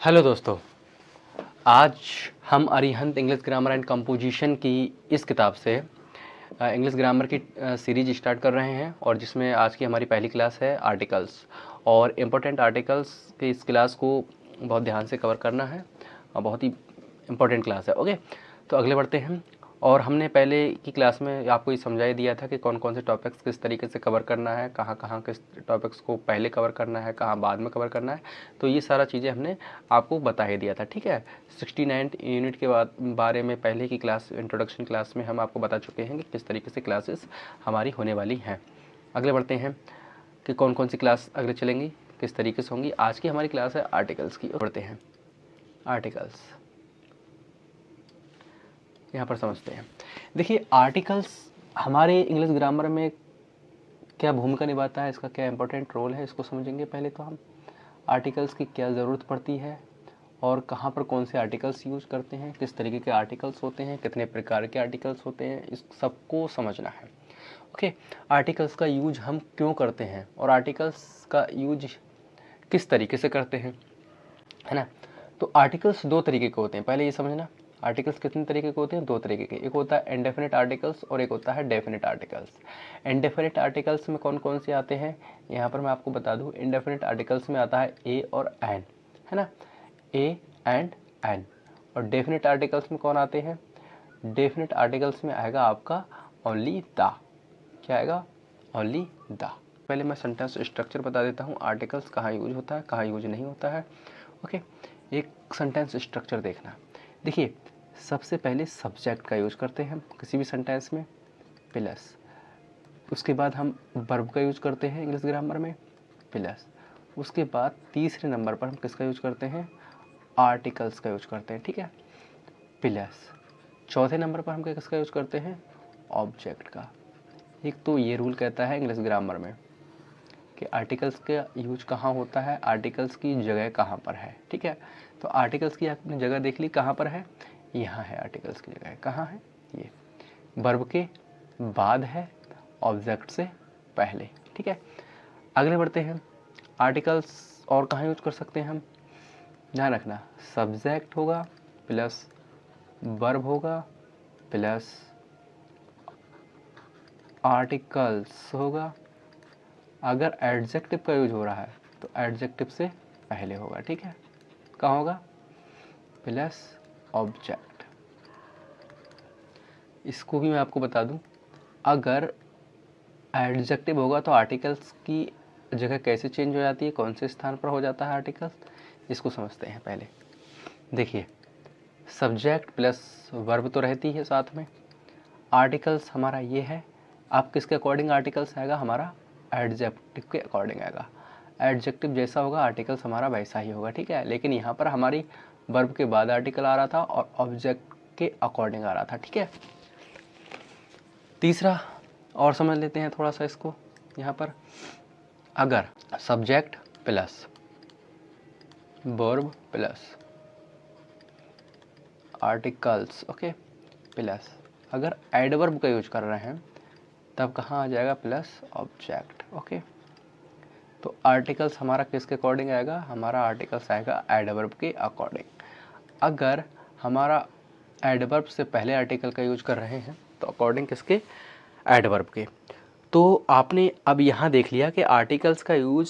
Hello दोस्तों, आज हम Arihant English grammar and composition की इस किताब से इंग्लिश ग्रामर की सीरीज स्टार्ट कर रहे हैं और जिसमें आज की हमारी पहली क्लास है आर्टिकल्स। और इम्पोर्टेंट आर्टिकल्स की इस क्लास को बहुत ध्यान से कवर करना है और बहुत ही इम्पोर्टेंट क्लास है। ओके, तो अगले बढ़ते हैं। और हमने पहले की क्लास में आपको ये समझाई दिया था कि कौन कौन से टॉपिक्स किस तरीके से कवर करना है, कहाँ कहाँ किस टॉपिक्स को पहले कवर करना है, कहाँ बाद में कवर करना है। तो ये सारा चीज़ें हमने आपको बता ही दिया था, ठीक है। 69 यूनिट के बारे में पहले की क्लास, इंट्रोडक्शन क्लास में हम आपको बता चुके हैं कि किस तरीके से क्लासेस हमारी होने वाली हैं। अगले बढ़ते हैं कि कौन कौन सी क्लास अगले चलेंगी, किस तरीके से होंगी। आज की हमारी क्लास है आर्टिकल्स की। बढ़ते हैं आर्टिकल्स, यहाँ पर समझते हैं। देखिए, आर्टिकल्स हमारे इंग्लिश ग्रामर में क्या भूमिका निभाता है, इसका क्या इंपॉर्टेंट रोल है, इसको समझेंगे। पहले तो हम आर्टिकल्स की क्या ज़रूरत पड़ती है और कहाँ पर कौन से आर्टिकल्स यूज़ करते हैं, किस तरीके के आर्टिकल्स होते हैं, कितने प्रकार के आर्टिकल्स होते हैं, इस सबको समझना है। ओके, आर्टिकल्स का यूज हम क्यों करते हैं और आर्टिकल्स का यूज किस तरीके से करते हैं, है ना। तो आर्टिकल्स दो तरीके के होते हैं, पहले ये समझना। आर्टिकल्स कितने तरीके के होते हैं? दो तरीके के। एक होता है इंडेफिनिट आर्टिकल्स और एक होता है डेफिनिट आर्टिकल्स। इंडेफिनिट आर्टिकल्स में कौन कौन से आते हैं, यहाँ पर मैं आपको बता दूँ। इंडेफिनिट आर्टिकल्स में आता है ए और एन, है ना, ए एंड एन। और डेफिनिट आर्टिकल्स में कौन आते हैं? डेफिनिट आर्टिकल्स में आएगा आपका ओनली द। क्या आएगा? Only the. पहले मैं सेंटेंस स्ट्रक्चर बता देता हूँ, आर्टिकल्स कहाँ यूज होता है, कहाँ यूज नहीं होता है। ओके, एक सेंटेंस स्ट्रक्चर देखना। देखिए, सबसे पहले सब्जेक्ट का यूज करते हैं हम किसी भी सेंटेंस में, प्लस उसके बाद हम वर्ब का यूज करते हैं इंग्लिश ग्रामर में, प्लस उसके बाद तीसरे नंबर पर हम किसका यूज करते हैं? आर्टिकल्स का यूज करते हैं, ठीक है, प्लस चौथे नंबर पर हम किसका यूज करते हैं? ऑब्जेक्ट का। एक तो ये रूल कहता है इंग्लिश ग्रामर में कि आर्टिकल्स का यूज कहाँ होता है, आर्टिकल्स की जगह कहाँ पर है, ठीक है। तो आर्टिकल्स की आपने जगह देख ली, कहाँ पर है? यहाँ है आर्टिकल्स की जगह। कहाँ है? ये वर्ब के बाद है, ऑब्जेक्ट से पहले, ठीक है। अगले बढ़ते हैं। आर्टिकल्स और कहाँ यूज कर सकते हैं हम? ध्यान रखना, सब्जेक्ट होगा प्लस वर्ब होगा प्लस आर्टिकल्स होगा। अगर एडजेक्टिव का यूज हो रहा है तो एडजेक्टिव से पहले होगा, ठीक है। कहाँ होगा? Plus object. इसको भी मैं आपको बता दूं, अगर एडजेक्टिव होगा तो आर्टिकल्स की जगह कैसे चेंज हो जाती है, कौन से स्थान पर हो जाता है आर्टिकल्स, इसको समझते हैं पहले। देखिए, सब्जेक्ट प्लस वर्ब तो रहती है साथ में, आर्टिकल्स हमारा ये है। आप किसके अकॉर्डिंग आर्टिकल्स आएगा? हमारा एडजेक्टिव के अकॉर्डिंग आएगा। एडजेक्टिव जैसा होगा आर्टिकल्स हमारा वैसा ही होगा, ठीक है। लेकिन यहाँ पर हमारी वर्ब के बाद आर्टिकल आ रहा था और ऑब्जेक्ट के अकॉर्डिंग आ रहा था, ठीक है। तीसरा और समझ लेते हैं थोड़ा सा इसको। यहाँ पर अगर subject plus verb plus articles, okay, plus अगर एडवर्ब का यूज कर रहे हैं तब कहाँ आ जाएगा? Plus object, okay. तो आर्टिकल्स हमारा किसके अकॉर्डिंग आएगा? हमारा आर्टिकल्स आएगा एडवर्ब के अकॉर्डिंग। अगर हमारा एडवर्ब से पहले आर्टिकल का यूज कर रहे हैं तो अकॉर्डिंग किसके? एडवर्ब के। तो आपने अब यहाँ देख लिया कि आर्टिकल्स का यूज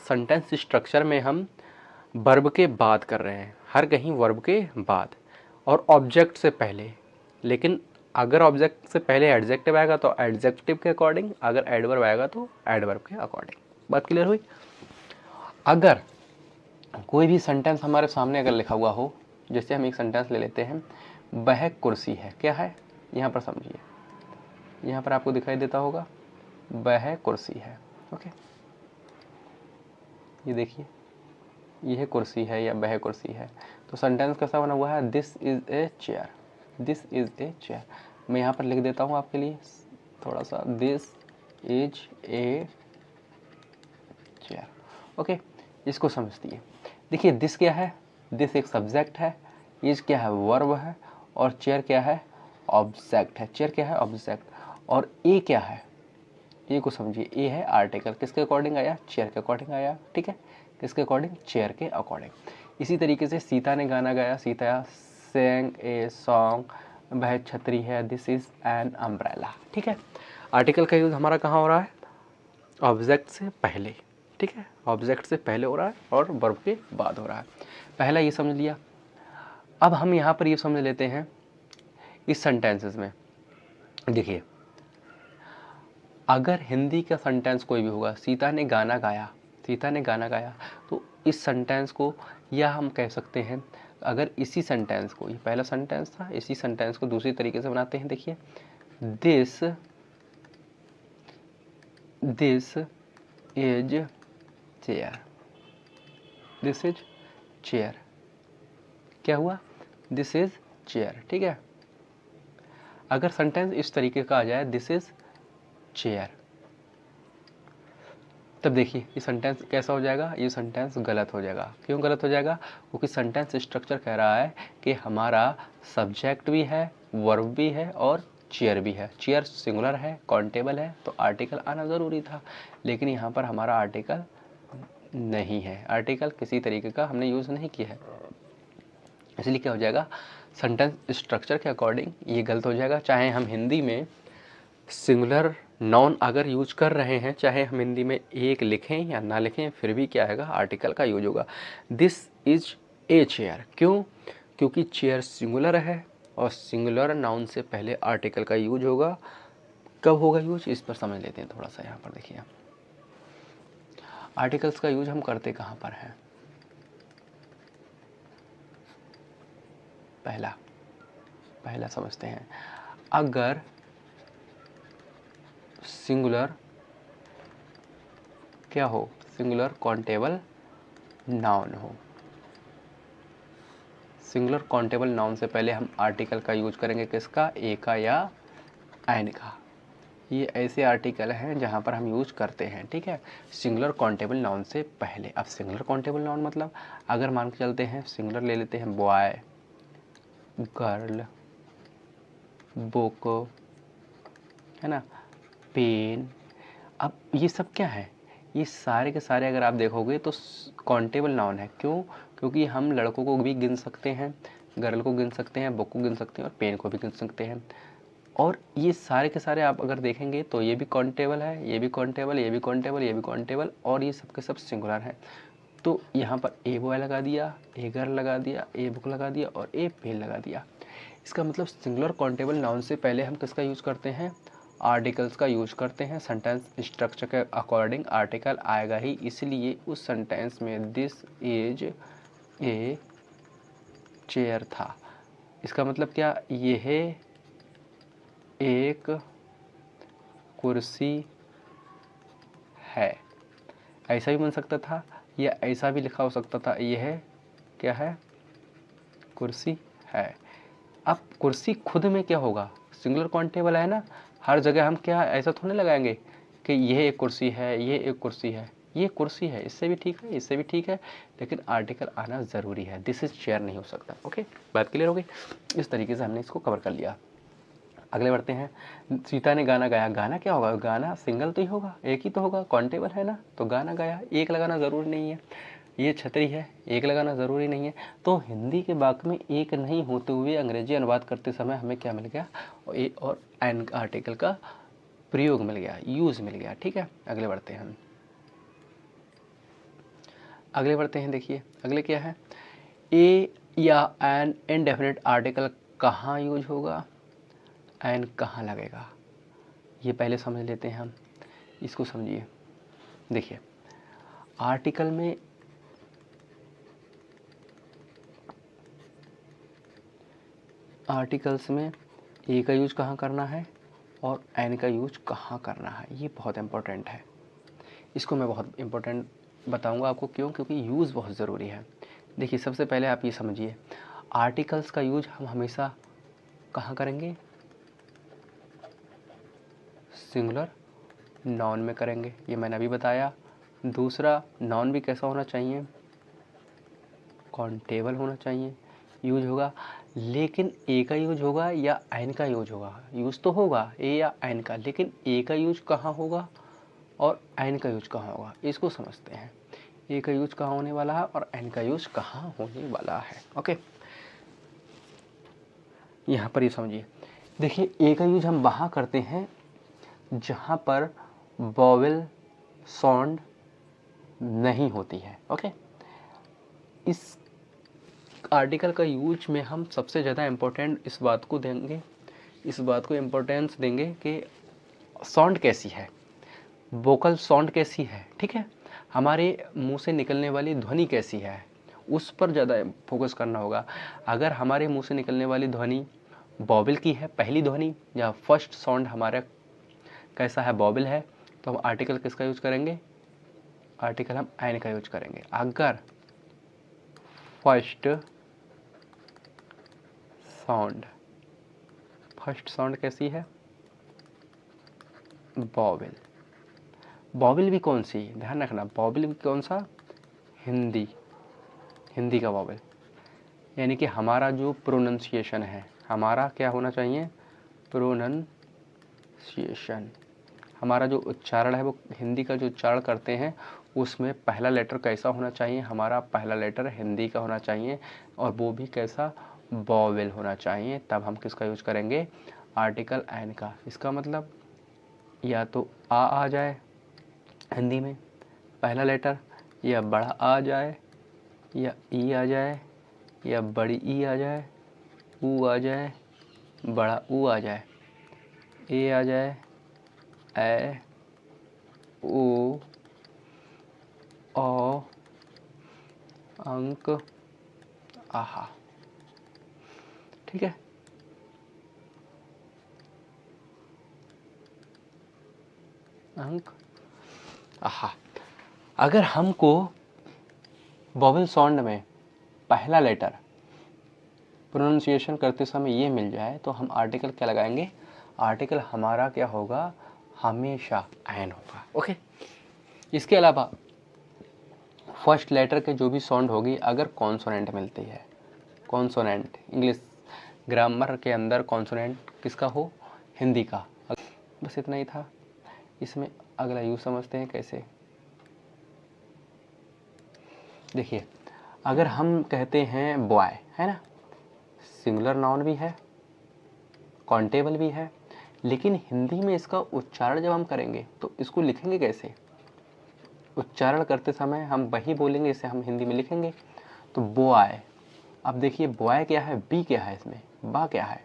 सेंटेंस स्ट्रक्चर में हम वर्ब के बाद कर रहे हैं, हर कहीं वर्ब के बाद और ऑब्जेक्ट से पहले। लेकिन अगर ऑब्जेक्ट से पहले एडजेक्टिव आएगा तो एडजेक्टिव के अकॉर्डिंग, अगर एडवर्ब आएगा तो एडवर्ब के अकॉर्डिंग। बात क्लियर हुई? अगर कोई भी सेंटेंस हमारे सामने अगर लिखा हुआ हो, जैसे हम एक सेंटेंस ले लेते हैं, वह कुर्सी है। क्या है? यहाँ पर समझिए, यहाँ पर आपको दिखाई देता होगा वह कुर्सी है, ओके। ये देखिए, यह कुर्सी है या वह कुर्सी है। तो सेंटेंस कैसा बना हुआ है? This is a chair, this is a chair. मैं यहाँ पर लिख देता हूँ आपके लिए थोड़ा सा, this is a chair, okay. इसको समझती है। देखिए, दिस क्या है? दिस एक सब्जेक्ट है, इज क्या है? वर्ब है, और चेयर क्या है? ऑब्जेक्ट है। चेयर क्या है? ऑब्जेक्ट। और ए क्या है? ए को समझिए, ए है आर्टिकल। किसके अकॉर्डिंग आया? चेयर के अकॉर्डिंग आया, ठीक है। किसके अकॉर्डिंग? चेयर के अकॉर्डिंग। इसी तरीके से सीता ने गाना गाया, सीता sang ए सॉन्ग, वह छतरी है, दिस इज एन अम्ब्रेला। ठीक है, आर्टिकल का यूज़ हमारा कहाँ हो रहा है? ऑब्जेक्ट से पहले। ठीक है, ऑब्जेक्ट से पहले हो रहा है और वर्ब के बाद हो रहा है। पहला ये समझ लिया। अब हम यहाँ पर ये समझ लेते हैं इस सेंटेंसेस में। देखिए, अगर हिंदी का सेंटेंस कोई भी होगा, सीता ने गाना गाया, सीता ने गाना गाया, तो इस सेंटेंस को या हम कह सकते हैं, अगर इसी सेंटेंस को, ये पहला सेंटेंस था, इसी सेंटेंस को दूसरी तरीके से बनाते हैं। देखिए, this is chair, this is chair, क्या हुआ? This is chair. ठीक है, अगर सेंटेंस इस तरीके का आ जाए, दिस इज चेयर, तब देखिए ये सेंटेंस कैसा हो जाएगा? ये सेंटेंस गलत हो जाएगा। क्यों गलत हो जाएगा? क्योंकि सेंटेंस स्ट्रक्चर कह रहा है कि हमारा सब्जेक्ट भी है, वर्ब भी है और चेयर भी है। चेयर सिंगुलर है, काउंटेबल है, तो आर्टिकल आना ज़रूरी था, लेकिन यहाँ पर हमारा आर्टिकल नहीं है, आर्टिकल किसी तरीके का हमने यूज़ नहीं किया है, इसलिए क्या हो जाएगा? सेंटेंस स्ट्रक्चर के अकॉर्डिंग ये गलत हो जाएगा। चाहे हम हिंदी में सिंगुलर नाउन अगर यूज कर रहे हैं, चाहे हम हिंदी में एक लिखें या ना लिखें, फिर भी क्या आएगा? आर्टिकल का यूज होगा। This is a chair. क्यों? क्योंकि चेयर सिंगुलर है और सिंगुलर नाउन से पहले आर्टिकल का यूज होगा। कब होगा यूज? इस पर समझ लेते हैं थोड़ा सा। यहाँ पर देखिए, आर्टिकल्स का यूज हम करते कहाँ पर हैं? पहला समझते हैं। अगर सिंगुलर क्या हो? सिंगुलर काउंटेबल नाउन हो। सिंगुलर काउंटेबल नाउन से पहले हम आर्टिकल का यूज करेंगे। किसका? ए का या एन का। ये ऐसे आर्टिकल हैं जहाँ पर हम यूज करते हैं। ठीक है, सिंगुलर काउंटेबल नाउन से पहले। अब सिंगुलर काउंटेबल नाउन मतलब, अगर मान के चलते हैं सिंगुलर ले लेते हैं, बॉय, गर्ल, बुक, है ना, पेन। अब ये सब क्या है? ये सारे के सारे अगर आप देखोगे तो काउंटेबल नाउन है। क्यों? क्योंकि हम लड़कों को भी गिन सकते हैं, गर्ल को गिन सकते हैं, बुक को गिन सकते हैं और पेन को भी गिन सकते हैं। और ये सारे के सारे आप अगर देखेंगे तो ये भी काउंटेबल है, ये भी काउंटेबल, ये भी काउंटेबल, ये भी काउंटेबल, और ये सब के सब सिंगुलर है। तो यहाँ पर ए बॉय लगा दिया, ए गर्ल लगा दिया, ए बुक लगा दिया और ए पेन लगा दिया। इसका मतलब सिंगुलर काउंटेबल नाउन से पहले हम किसका यूज़ करते हैं? आर्टिकल्स का यूज करते हैं। सेंटेंस स्ट्रक्चर के अकॉर्डिंग आर्टिकल आएगा ही, इसलिए उस सेंटेंस में दिस इज ए चेयर था। इसका मतलब क्या? यह एक कुर्सी है। ऐसा भी बन सकता था या ऐसा भी लिखा हो सकता था, यह क्या है? कुर्सी है। अब कुर्सी खुद में क्या होगा? सिंगुलर काउंटेबल है ना, हर जगह हम क्या ऐसा थोड़े लगाएंगे कि यह एक कुर्सी है, ये एक कुर्सी है, ये कुर्सी है। इससे भी ठीक है, इससे भी ठीक है, लेकिन आर्टिकल आना ज़रूरी है। दिस इज चेयर नहीं हो सकता। ओके, बात क्लियर हो गई? इस तरीके से हमने इसको कवर कर लिया। अगले बढ़ते हैं। सीता ने गाना गाया। गाना क्या होगा? गाना सिंगल तो ही होगा, एक ही तो होगा, काउंटेबल है ना, तो गाना गाया। एक लगाना ज़रूरी नहीं है। ये छतरी है, एक लगाना ज़रूरी नहीं है। तो हिंदी के वाक्य में एक नहीं होते हुए अंग्रेजी अनुवाद करते समय हमें क्या मिल गया? ए और एन आर्टिकल का प्रयोग मिल गया, यूज़ मिल गया। ठीक है, अगले बढ़ते हैं हम। अगले बढ़ते हैं, देखिए अगले क्या है? ए या एन इनडेफिनिट आर्टिकल कहाँ यूज होगा, एन कहाँ लगेगा, ये पहले समझ लेते हैं हम। इसको समझिए। देखिए, आर्टिकल में आर्टिकल्स में ए का यूज कहाँ करना है और एन का यूज कहाँ करना है, ये बहुत इंपॉर्टेंट है। इसको मैं बहुत इंपॉर्टेंट बताऊंगा आपको। क्यों? क्योंकि यूज़ बहुत ज़रूरी है। देखिए, सबसे पहले आप ये समझिए, आर्टिकल्स का यूज हम हमेशा कहाँ करेंगे? सिंगुलर नाउन में करेंगे, ये मैंने अभी बताया। दूसरा, नाउन भी कैसा होना चाहिए? काउंटेबल होना चाहिए, यूज होगा। लेकिन ए का यूज होगा या एन का यूज होगा? यूज तो होगा ए या एन का, लेकिन ए का यूज कहाँ होगा और एन का यूज कहाँ होगा, इसको समझते हैं। ए का यूज कहाँ होने वाला है और एन का यूज कहाँ होने वाला है। ओके, यहाँ पर ये समझिए। देखिए ए का यूज हम वहाँ करते हैं जहाँ पर वॉवेल साउंड नहीं होती है। ओके, इस आर्टिकल का यूज में हम सबसे ज़्यादा इम्पोर्टेंट इस बात को देंगे, इस बात को इम्पोर्टेंस देंगे कि साउंड कैसी है, वोकल साउंड कैसी है, ठीक है, हमारे मुंह से निकलने वाली ध्वनि कैसी है, उस पर ज़्यादा फोकस करना होगा। अगर हमारे मुंह से निकलने वाली ध्वनि वॉवेल की है, पहली ध्वनि या फर्स्ट साउंड हमारा कैसा है, वॉवेल है, तो हम आर्टिकल किसका यूज करेंगे, आर्टिकल हम एन का यूज करेंगे। अगर फर्स्ट साउंड कैसी है, वॉवेल, वॉवेल भी कौन सी, ध्यान रखना, वॉवेल भी कौन सा, हिंदी का वॉवेल, यानी कि हमारा जो प्रोनंसिएशन है, हमारा क्या होना चाहिए, प्रोनंसिएशन, हमारा जो उच्चारण है वो हिंदी का जो उच्चारण करते हैं उसमें पहला लेटर कैसा होना चाहिए, हमारा पहला लेटर हिंदी का होना चाहिए और वो भी कैसा, वॉवेल होना चाहिए। तब हम किसका यूज करेंगे, आर्टिकल एन का। इसका मतलब या तो आ जाए हिंदी में पहला लेटर, या बड़ा आ जाए, या ई आ जाए, या बड़ी ई आ जाए, ऊ आ जाए, बड़ा ऊ आ जाए, ए आ जाए, ए, ओ, औ, अंक, आहा, ठीक है। अंक, आहा। अगर हमको वॉवेल साउंड में पहला लेटर प्रोनाउंसिएशन करते समय ये मिल जाए तो हम आर्टिकल क्या लगाएंगे, आर्टिकल हमारा क्या होगा, हमेशा एन होगा। ओके, इसके अलावा फर्स्ट लेटर के जो भी साउंड होगी, अगर कॉन्सोनेंट मिलती है, कॉन्सोनेंट इंग्लिश ग्रामर के अंदर कॉन्सोनेंट किसका हो, हिंदी का। बस इतना ही था। इसमें अगला यूज समझते हैं कैसे। देखिए, अगर हम कहते हैं बॉय, है ना, सिंगुलर नाउन भी है, काउंटेबल भी है, लेकिन हिंदी में इसका उच्चारण जब हम करेंगे तो इसको लिखेंगे कैसे, उच्चारण करते समय हम वही बोलेंगे जैसे हम हिंदी में लिखेंगे। तो बॉय, अब देखिए बॉय क्या है, बी क्या है, इसमें बा क्या है,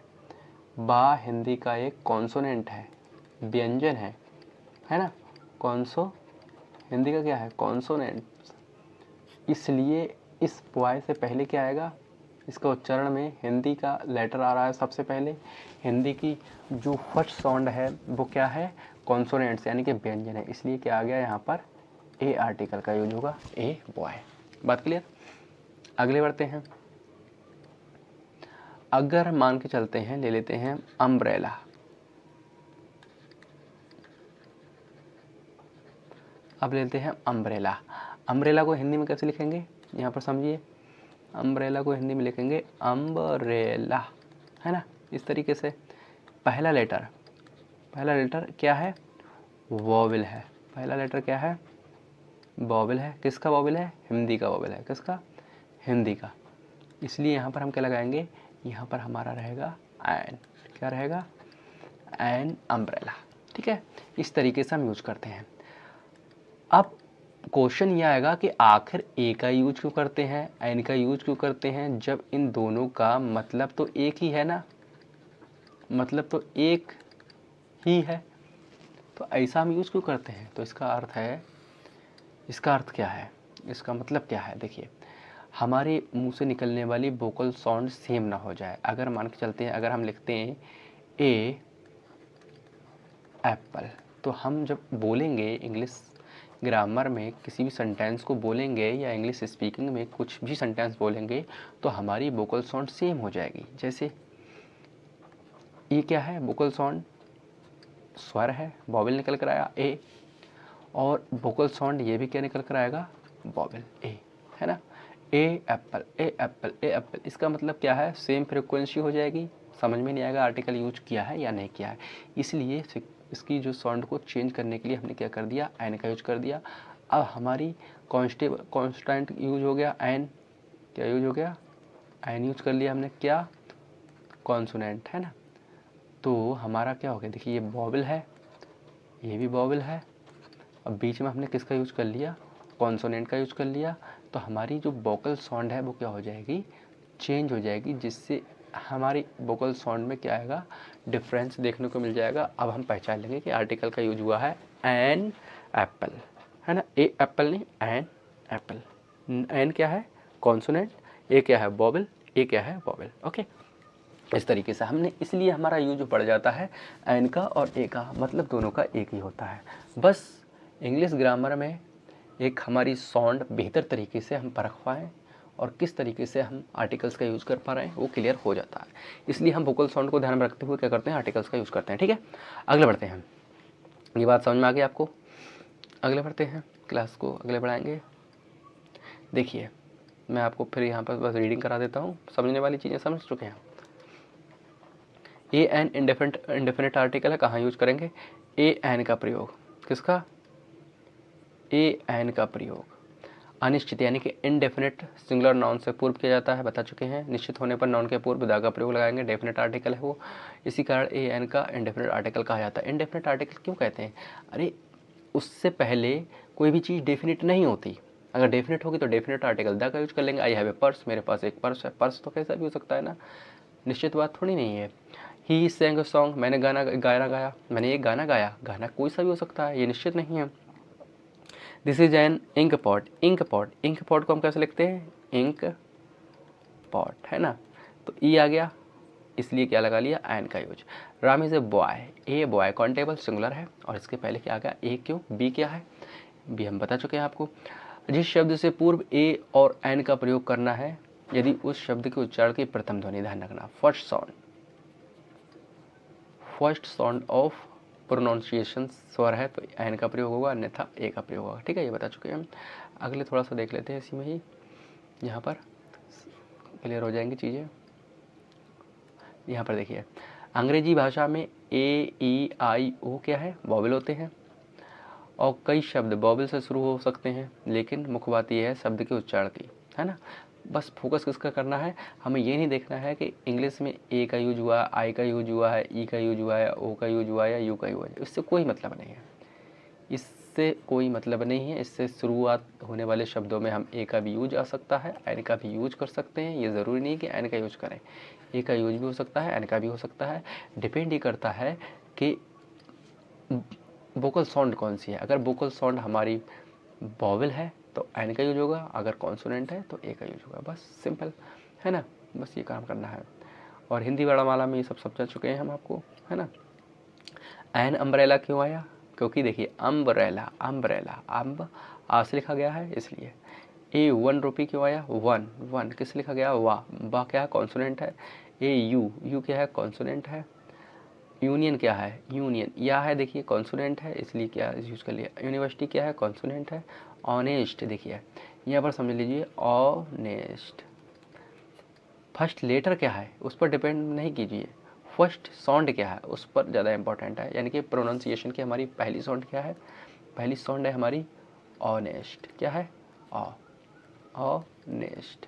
बा हिंदी का एक कॉन्सोनेंट है, व्यंजन है ना, कॉन्सो हिंदी का क्या है, कॉन्सोनेंट, इसलिए इस बॉय से पहले क्या आएगा, इसका उच्चारण में हिंदी का लेटर आ रहा है सबसे पहले, हिंदी की जो फर्स्ट साउंड है वो क्या है, कॉन्सोनेंट्स यानी कि व्यंजन है, इसलिए क्या आ गया यहाँ पर, ए आर्टिकल का यूज होगा, ए बॉय। बात क्लियर। अगले बढ़ते हैं। अगर मान के चलते हैं, ले लेते हैं अम्ब्रेला, अब लेते हैं अम्ब्रेला। अम्ब्रेला को हिंदी में कैसे लिखेंगे, यहाँ पर समझिए, अम्ब्रेला को हिंदी में लिखेंगे अम्ब्रेला, है ना, इस तरीके से। पहला लेटर क्या है, वॉवेल है, पहला लेटर क्या है, वॉवेल है, किसका वॉवेल है, हिंदी का वॉवेल है, किसका, हिंदी का, इसलिए यहाँ पर हम क्या लगाएंगे, यहाँ पर हमारा रहेगा एन, क्या रहेगा, एन अम्ब्रेला, ठीक है। इस तरीके से हम यूज करते हैं। अब क्वेश्चन ये आएगा कि आखिर ए का यूज क्यों करते हैं, एन का यूज क्यों करते हैं, जब इन दोनों का मतलब तो एक ही है ना, मतलब तो एक ही है, तो ऐसा हम यूज क्यों करते हैं। तो इसका अर्थ है, इसका अर्थ क्या है, इसका मतलब क्या है, देखिए हमारे मुंह से निकलने वाली वोकल साउंड सेम ना हो जाए। अगर मान के चलते हैं, अगर हम लिखते हैं ए एप्पल, तो हम जब बोलेंगे इंग्लिश ग्रामर में किसी भी सेंटेंस को बोलेंगे या इंग्लिश स्पीकिंग में कुछ भी सेंटेंस बोलेंगे तो हमारी वोकल साउंड सेम हो जाएगी। जैसे ये क्या है, वोकल साउंड स्वर है, वॉवेल निकल कर आया ए, और वोकल साउंड ये भी क्या निकल कर आएगा, वॉवेल ए, है ना, ए एप्पल, ए एप्पल, ए एप्पल, इसका मतलब क्या है, सेम फ्रिक्वेंसी हो जाएगी। समझ में नहीं आएगा आर्टिकल यूज किया है या नहीं किया है, इसलिए इसकी जो साउंड को चेंज करने के लिए हमने क्या कर दिया, एन का यूज कर दिया। अब हमारी कांस्टेंट यूज हो गया, एन क्या यूज हो गया, एन यूज कर लिया हमने, क्या कॉन्सोनेंट, है ना। तो हमारा क्या हो गया, देखिए ये वॉवल है, ये भी वॉवल है, अब बीच में हमने किसका यूज कर लिया, कॉन्सोनेंट का यूज कर लिया। तो हमारी जो वोकल साउंड है वो क्या हो जाएगी, चेंज हो जाएगी, जिससे हमारी वोकल साउंड में क्या आएगा, डिफरेंस देखने को मिल जाएगा। अब हम पहचान लेंगे कि आर्टिकल का यूज हुआ है एन एप्पल, है ना, ए एप्पल नहीं, एन एप्पल। एन क्या है, कॉन्सोनेंट, ए क्या है, वोवल, ए क्या है, वोवल। ओके, इस तरीके से हमने, इसलिए हमारा यूज पड़ जाता है एन का और ए का, मतलब दोनों का एक ही होता है। बस इंग्लिश ग्रामर में एक हमारी साउंड बेहतर तरीके से हम परख पाएँ और किस तरीके से हम आर्टिकल्स का यूज़ कर पा रहे हैं वो क्लियर हो जाता है। इसलिए हम वोकल साउंड को ध्यान में रखते हुए क्या करते हैं, आर्टिकल्स का यूज़ करते हैं। ठीक है, अगले बढ़ते हैं। ये बात समझ में आ गई आपको, अगले बढ़ते हैं, क्लास को अगले बढ़ाएंगे। देखिए मैं आपको फिर यहाँ पर बस रीडिंग करा देता हूँ, समझने वाली चीज़ें समझ चुके हैं। ए एन इंडेफिनिट आर्टिकल है, कहाँ यूज करेंगे, ए एन का प्रयोग, किसका, ए एन का प्रयोग अनिश्चित यानी कि इनडेफिनिट सिंगुलर नाउन से पूर्व किया जाता है, बता चुके हैं। निश्चित होने पर नाउन के पूर्व दा का प्रयोग लगाएंगे, डेफिनेट आर्टिकल है वो, इसी कारण ए एन का इनडेफिनिट आर्टिकल कहा जाता है। इनडेफिनिट आर्टिकल क्यों कहते हैं, अरे उससे पहले कोई भी चीज़ डेफिनिट नहीं होती, अगर डेफिनेट होगी तो डेफिनेट आर्टिकल दा का यूज कर लेंगे। आई हैव ए पर्स, मेरे पास एक पर्स है, पर्स तो कैसा भी हो सकता है ना, निश्चित बात थोड़ी नहीं है। ही सेंग अ सॉन्ग, मैंने गाना गाया, मैंने एक गाना गाया, गाना कोई सा भी हो सकता है, ये निश्चित नहीं है। This is an ink pot, ink pot, ink pot को हम कैसे लिखते हैं, इंक पॉट, है ना। तो ई आ गया, इसलिए क्या लगा लिया, एन का use. Ram is a boy, a boy countable singular है और इसके पहले क्या आ गया, ए क्यों, बी क्या है, बी हम बता चुके हैं आपको। जिस शब्द से पूर्व ए और एन का प्रयोग करना है, यदि उस शब्द के उच्चारण की प्रथम ध्वनि, ध्यान रखना, फर्स्ट साउंड ऑफ प्रोनाउंसिएशन स्वर है तो एन का प्रयोग होगा, अन्यथा ए का प्रयोग होगा। ठीक है, ये बता चुके हैं हम। अगले थोड़ा सा देख लेते हैं इसी में ही, यहाँ पर क्लियर हो जाएंगी चीज़ें। यहाँ पर देखिए, अंग्रेजी भाषा में ए ई आई ओ क्या है, वॉवल होते हैं और कई शब्द वॉवल से शुरू हो सकते हैं, लेकिन मुख्य बात यह है शब्द के उच्चारण की, है ना। बस फोकस किसका करना है, हमें ये नहीं देखना है कि इंग्लिश में ए का यूज हुआ, आई का यूज हुआ है, ई का यूज हुआ है, ओ का यूज हुआ है या यू का यूज है, इससे कोई मतलब नहीं है, इससे कोई मतलब नहीं है। इससे शुरुआत होने वाले शब्दों में हम ए का भी यूज आ सकता है, एन का भी यूज कर सकते हैं, ये ज़रूरी नहीं कि एन का यूज करें, ए का यूज भी हो सकता है, एन का भी हो सकता है। डिपेंड ये करता है कि वोकल साउंड कौन सी है। अगर वोकल साउंड हमारी वॉवल है तो एन का यूज होगा, अगर कॉन्सोनेंट है तो ए का यूज होगा, बस सिंपल, है ना, बस ये काम करना है। और हिंदी वर्णमाला में ये सब समझा चुके हैं हम आपको, है ना। एन अम्ब्रेला क्यों आया, क्योंकि देखिए अम्ब्रेला, अम्ब्रेला अम्ब आ से लिखा गया है इसलिए। ए 1 रुपये क्यों आया, वन, वन किस लिखा गया, वाह क्या है, कॉन्सोनेंट है। ए यू, यू क्या है, कॉन्सोनेंट है। यूनियन क्या है, यूनियन या है, देखिए कॉन्सोनेंट है इसलिए क्या यूज कर लिया। यूनिवर्सिटी क्या है, कॉन्सोनेंट है। ऑनेस्ट देखिए यहाँ पर समझ लीजिए, ऑनेस्ट, फर्स्ट लेटर क्या है उस पर डिपेंड नहीं कीजिए, फर्स्ट साउंड क्या है उस पर ज़्यादा इंपॉर्टेंट है। यानी कि प्रोनाउंसिएशन की हमारी पहली साउंड क्या है, पहली साउंड है हमारी ऑनेस्ट, क्या है, ऑनेस्ट,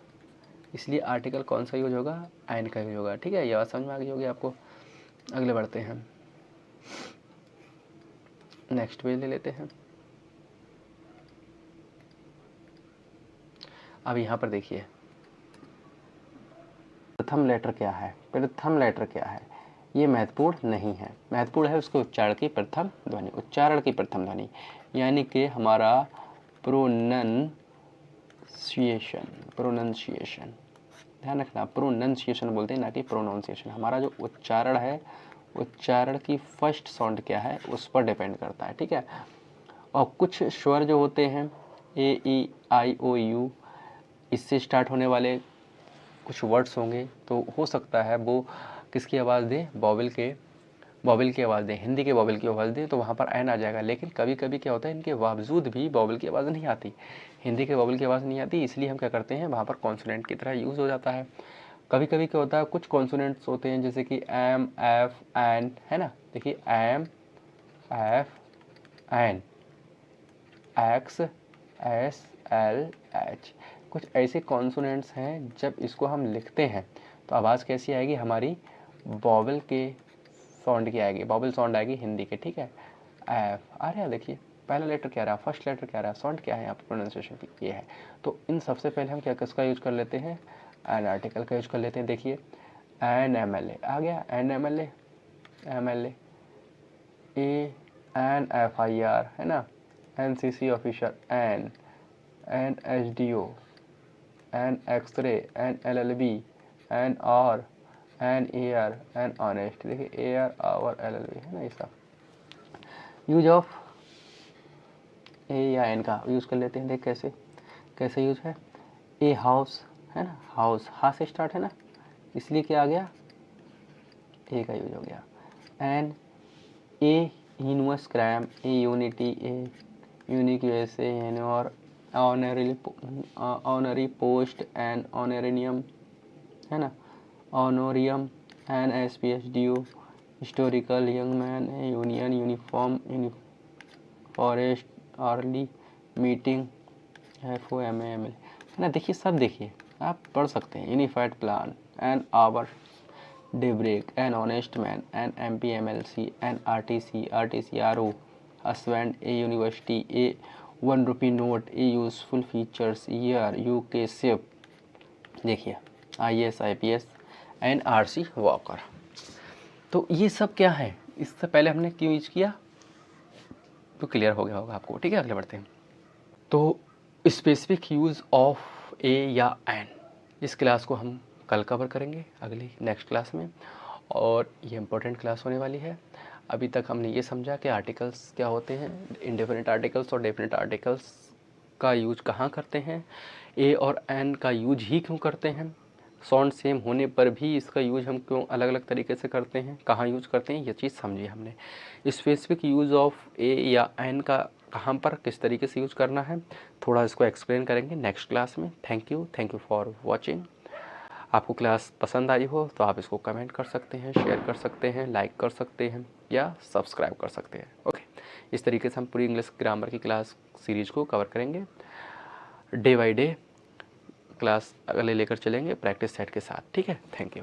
इसलिए आर्टिकल कौन सा यूज होगा, एन का यूज होगा। ठीक है, ये बात समझ में आ गई होगी आपको। अगले बढ़ते हैं, नेक्स्ट पेज ले लेते हैं। अब यहाँ पर देखिए प्रथम लेटर क्या है, प्रथम लेटर क्या है, ये महत्वपूर्ण नहीं है, महत्वपूर्ण है उसके उच्चारण की प्रथम ध्वनि, उच्चारण की प्रथम ध्वनि, यानी कि हमारा प्रोनंसिएशन, प्रोनंसिएशन ध्यान रखना, प्रोनंसिएशन बोलते हैं ना कि प्रोनाउंसिएशन। हमारा जो उच्चारण है, उच्चारण की फर्स्ट साउंड क्या है उस पर डिपेंड करता है। ठीक है, और कुछ स्वर जो होते हैं ए ई आई ओ यू, इससे स्टार्ट होने वाले कुछ वर्ड्स होंगे तो हो सकता है वो किसकी आवाज़ दे, वॉवल की आवाज़ दे, हिंदी के वॉवल की आवाज़ दे, तो वहाँ पर एन आ जाएगा। लेकिन कभी कभी क्या होता है इनके बावजूद भी वॉवल की आवाज़ नहीं आती, हिंदी के वॉवल की आवाज़ नहीं आती, इसलिए हम क्या करते हैं वहाँ पर कॉन्सोनेंट की तरह यूज़ हो जाता है। कभी कभी क्या होता है कुछ कॉन्सोनेंट्स होते हैं जैसे कि एम एफ एन, है ना, देखिए M F N, X SLH। कुछ ऐसे कॉन्सोनेंट्स हैं जब इसको हम लिखते हैं तो आवाज़ कैसी आएगी हमारी, वॉवल के साउंड की आएगी, वॉवल साउंड आएगी हिंदी के, ठीक है। एफ आ रहा, देखिए पहला लेटर क्या रहा, फर्स्ट लेटर क्या रहा, साउंड क्या है यहाँ पर प्रोनाउंसिएशन की, ये है। तो इन सबसे पहले हम क्या किसका यूज कर लेते हैं, एन आर्टिकल का यूज कर लेते हैं। देखिए NMLA आ गया, NMLA, MLA, ANFIR है ना, NCC officer, NSDO, X-ray, NLLB, NR, NAR, honest. देखिए AR और LLB है ना, ये सब यूज ऑफ ए या एन का यूज कर लेते हैं। देख कैसे कैसे यूज है, ए हाउस है ना, हाउस हा से स्टार्ट है ना, इसलिए क्या आ गया, ए का यूज हो गया। An a universe cram, a unity, a unique USA, an और ऑनरी पोस्ट एंड ऑनरेनियम है ना, honorarium, an SPSDO, historical young man, union, uniform, forest, early meeting, FOMAML है ना। देखिए सब देखिए आप पढ़ सकते हैं, unified plan, an hour daybreak, an honest man, an MPMLC, an RTCRO, husband, a university, a ₹1 note, a useful features, year, UK ship, देखिए IAS IPS, NRC वॉकर। तो ये सब क्या है, इससे पहले हमने क्यों यूज किया तो क्लियर हो गया होगा आपको, ठीक है। अगले बढ़ते हैं। तो स्पेसिफिक यूज़ ऑफ ए या एन, इस क्लास को हम कल कवर करेंगे अगली नेक्स्ट क्लास में, और ये इम्पोर्टेंट क्लास होने वाली है। अभी तक हमने ये समझा कि आर्टिकल्स क्या होते हैं, इंडेफिनिट आर्टिकल्स और डेफिनिट आर्टिकल्स का यूज कहाँ करते हैं, ए और एन का यूज ही क्यों करते हैं, साउंड सेम होने पर भी इसका यूज हम क्यों अलग अलग तरीके से करते हैं, कहाँ यूज करते हैं, ये चीज़ समझी हमने। स्पेसिफिक यूज़ ऑफ ए या एन का कहाँ पर किस तरीके से यूज़ करना है, थोड़ा इसको एक्सप्लेन करेंगे नेक्स्ट क्लास में। Thank you for watching. आपको क्लास पसंद आई हो तो आप इसको कमेंट कर सकते हैं, शेयर कर सकते हैं, लाइक कर सकते हैं या सब्सक्राइब कर सकते हैं। ओके, इस तरीके से हम पूरी इंग्लिश ग्रामर की क्लास सीरीज को कवर करेंगे, डे बाय डे क्लास अगले लेकर चलेंगे प्रैक्टिस सेट के साथ, ठीक है। Thank you.